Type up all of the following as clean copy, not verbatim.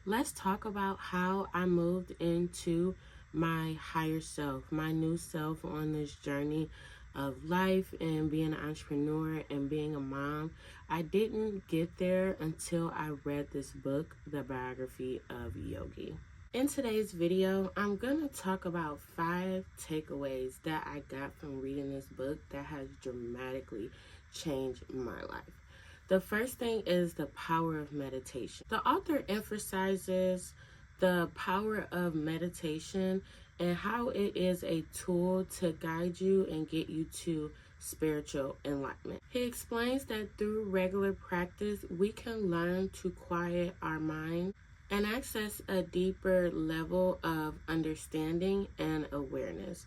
Let's talk about how I moved into my higher self, my new self on this journey of life and being an entrepreneur and being a mom. I didn't get there until I read this book, The Biography of Yogi. In today's video, I'm going to talk about 5 takeaways that I got from reading this book that has dramatically changed my life. The first thing is the power of meditation. The author emphasizes the power of meditation and how it is a tool to guide you and get you to spiritual enlightenment. He explains that through regular practice, we can learn to quiet our mind and access a deeper level of understanding and awareness.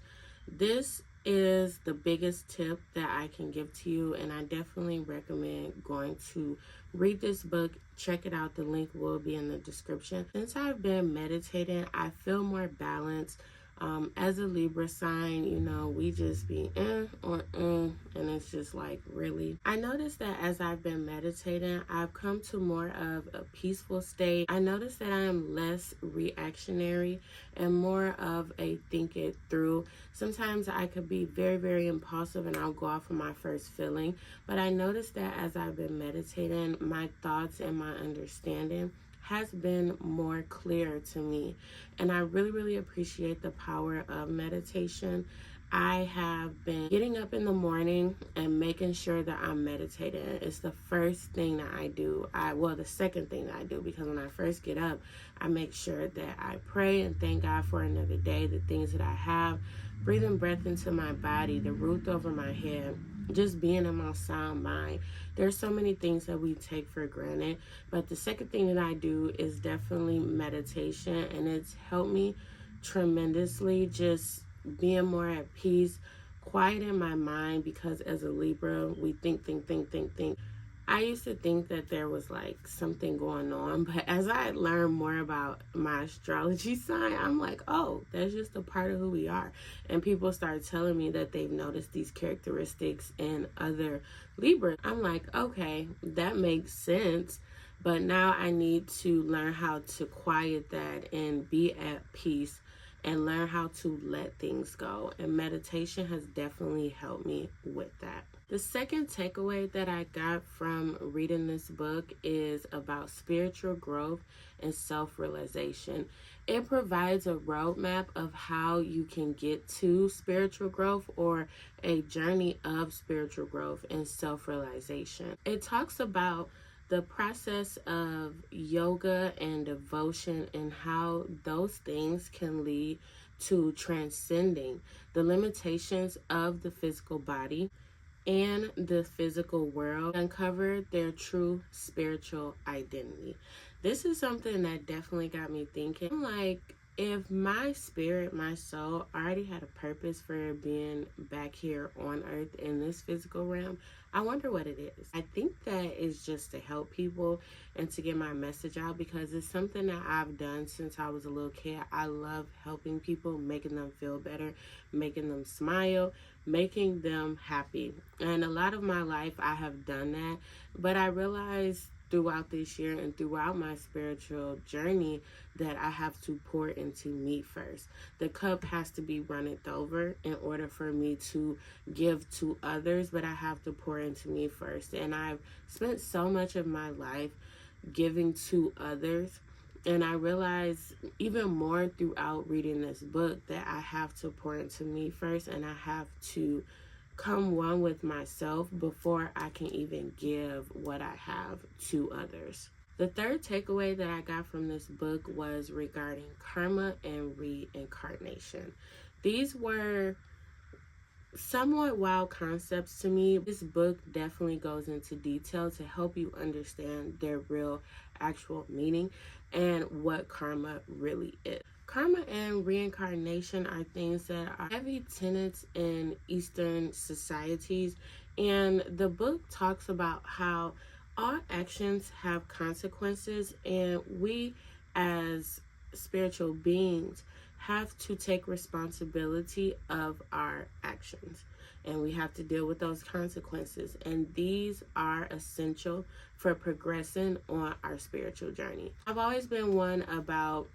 This is the biggest tip that I can give to you, and I definitely recommend going to read this book. Check it out. The link will be in the description. Since I've been meditating, I feel more balanced. As a Libra sign, we just be and it's just like, really. I noticed that as I've been meditating, I've come to more of a peaceful state. I noticed that I am less reactionary and more of a think it through. Sometimes I could be very, very impulsive and I'll go off of my first feeling, but I noticed that as I've been meditating, my thoughts and my understanding has been more clear to me, and I really, really appreciate the power of meditation. I have been getting up in the morning and making sure that I'm meditating. It's the first thing that I do. The second thing that I do, because when I first get up, I make sure that I pray and thank God for another day, the things that I have, breathing breath into my body, the roof over my head, just being in my sound mind. There's so many things that we take for granted, but the second thing that I do is definitely meditation, and it's helped me tremendously, just being more at peace, quieting my mind, because as a Libra, we think. I used to think that there was like something going on, but as I learned more about my astrology sign, I'm like, oh, that's just a part of who we are. And people start telling me that they've noticed these characteristics in other Libras. I'm like, okay, that makes sense. But now I need to learn how to quiet that and be at peace and learn how to let things go. And meditation has definitely helped me with that. The second takeaway that I got from reading this book is about spiritual growth and self-realization. It provides a roadmap of how you can get to spiritual growth, or a journey of spiritual growth and self-realization. It talks about the process of yoga and devotion and how those things can lead to transcending the limitations of the physical body and the physical world, uncover their true spiritual identity. This is something that definitely got me thinking. I'm like, if my spirit, my soul already had a purpose for being back here on earth in this physical realm, I wonder what it is. I think that is just to help people and to get my message out, because it's something that I've done since I was a little kid. I love helping people, making them feel better, making them smile, making them happy. And a lot of my life I have done that, but I realized throughout this year and throughout my spiritual journey that I have to pour into me first. The cup has to be runneth over in order for me to give to others, but I have to pour into me first. And I've spent so much of my life giving to others, and I realized even more throughout reading this book that I have to pour into me first, and I have to come one with myself before I can even give what I have to others. The third takeaway that I got from this book was regarding karma and reincarnation. These were somewhat wild concepts to me. This book definitely goes into detail to help you understand their real, actual meaning and what karma really is. Karma and reincarnation are things that are heavy tenets in Eastern societies, and the book talks about how all actions have consequences, and we as spiritual beings have to take responsibility of our actions. and we have to deal with those consequences. And these are essential for progressing on our spiritual journey. I've always been one about,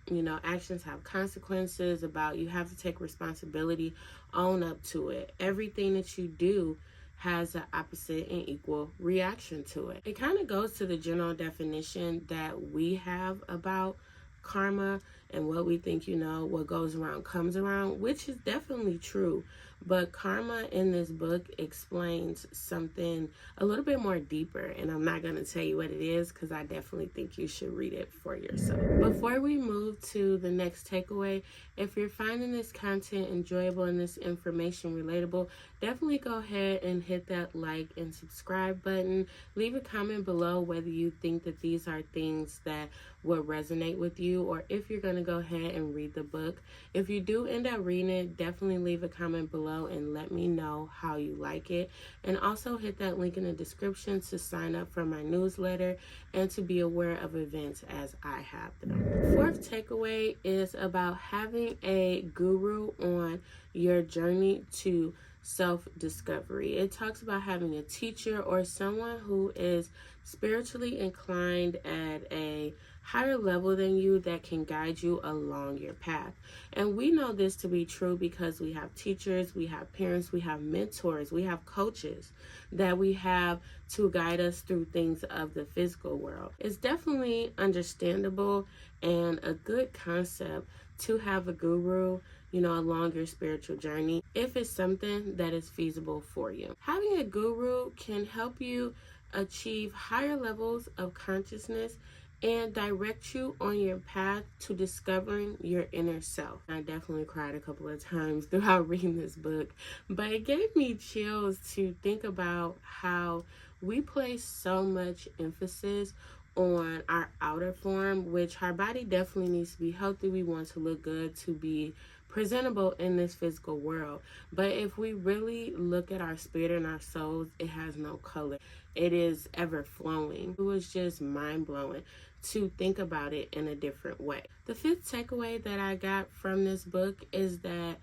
actions have consequences, about you have to take responsibility, own up to it. Everything that you do has an opposite and equal reaction to it. It kind of goes to the general definition that we have about karma and what we think, what goes around comes around, which is definitely true. But karma in this book explains something a little bit more deeper, and I'm not going to tell you what it is because I definitely think you should read it for yourself. Before we move to the next takeaway, if you're finding this content enjoyable and this information relatable, definitely go ahead and hit that like and subscribe button. Leave a comment below whether you think that these are things that will resonate with you, or if you're going to go ahead and read the book. If you do end up reading it, definitely leave a comment below and let me know how you like it. And also hit that link in the description to sign up for my newsletter and to be aware of events as I have them. Fourth takeaway is about having a guru on your journey to self-discovery. It talks about having a teacher or someone who is spiritually inclined at a higher level than you that can guide you along your path. And we know this to be true because we have teachers, we have parents, we have mentors, we have coaches that we have to guide us through things of the physical world. It's definitely understandable and a good concept to have a guru, along your spiritual journey, if it's something that is feasible for you. Having a guru can help you achieve higher levels of consciousness and direct you on your path to discovering your inner self. I definitely cried a couple of times throughout reading this book, but it gave me chills to think about how we place so much emphasis on our outer form, which our body definitely needs to be healthy. We want to look good, to be presentable in this physical world. But if we really look at our spirit and our souls, it has no color. It is ever flowing. It was just mind blowing to think about it in a different way. The fifth takeaway that I got from this book is that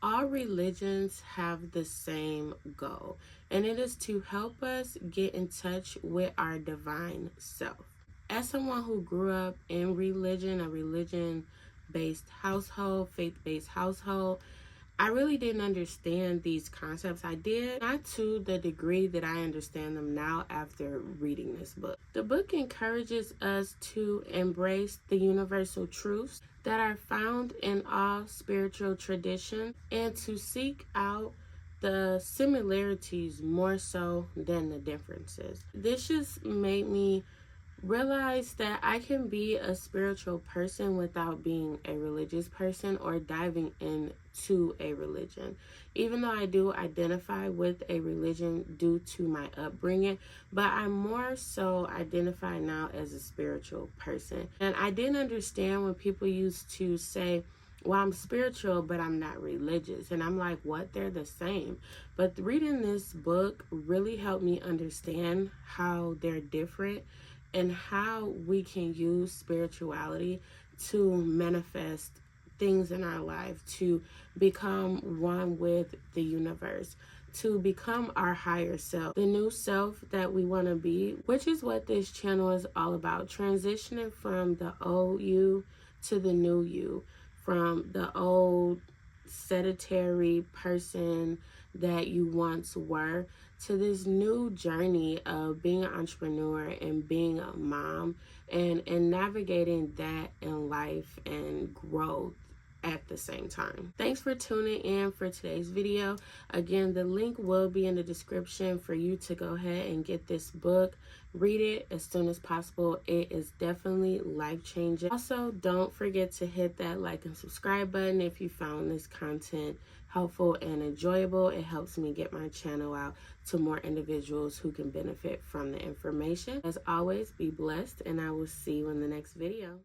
all religions have the same goal, and it is to help us get in touch with our divine self. As someone who grew up in religion, a religion-based household, faith-based household, I really didn't understand these concepts. I did, not to the degree that I understand them now after reading this book. The book encourages us to embrace the universal truths that are found in all spiritual traditions and to seek out the similarities more so than the differences. This just made me realize that I can be a spiritual person without being a religious person or diving into a religion. Even though I do identify with a religion due to my upbringing, but I more so identify now as a spiritual person. And I didn't understand when people used to say, well, I'm spiritual, but I'm not religious. And I'm like, what? They're the same. But reading this book really helped me understand how they're different and how we can use spirituality to manifest things in our life, to become one with the universe, to become our higher self, the new self that we want to be, which is what this channel is all about. Transitioning from the old you to the new you, from the old sedentary person that you once were to this new journey of being an entrepreneur and being a mom and navigating that in life and growth at the same time. Thanks for tuning in for today's video. Again, the link will be in the description for you to go ahead and get this book. Read it as soon as possible. It is definitely life-changing. Also, don't forget to hit that like and subscribe button if you found this content helpful and enjoyable. It helps me get my channel out to more individuals who can benefit from the information. As always, be blessed, and I will see you in the next video.